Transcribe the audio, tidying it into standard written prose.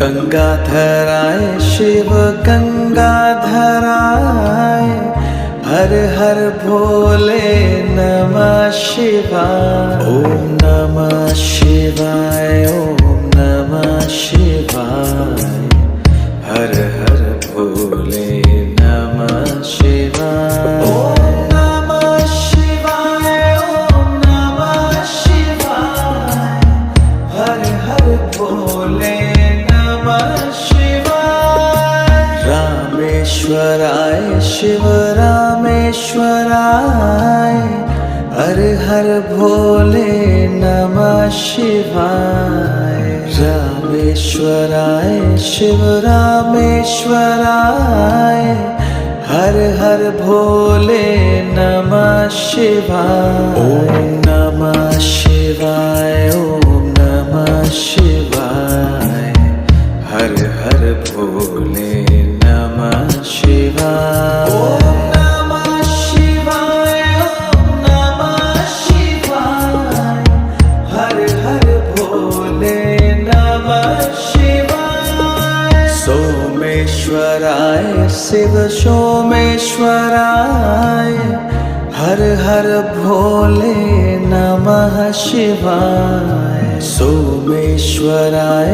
गंगाधराय शिव गंगाधराय, हर हर भोले नमः शिवाय। ओम नमः शिवाय, ओम नमः शिवाय, हर हर भोले नमः शिवाय। ओम नमः शिवाय, ओम नमः शिवाय, हर हर भोले नमः शिवाय। रामेश्वराय शिव रामेश्वराय, हर हर भोले नमः शिवाय। रामेश्वराय शिव रामेश्वराय, हर हर भोले नमः शिवाय। ओम नमः शिवाय, ओम नमः शिवाय, हर हर भोले नमः शिवाय। ओम नमः शिवाय, ओम नमः शिवाय, हर हर भोले नमः शिवाय। सोमेश्वराय शिव सोमेश्वराय, हर हर भोले नमः शिवाय। सोमेश्वराय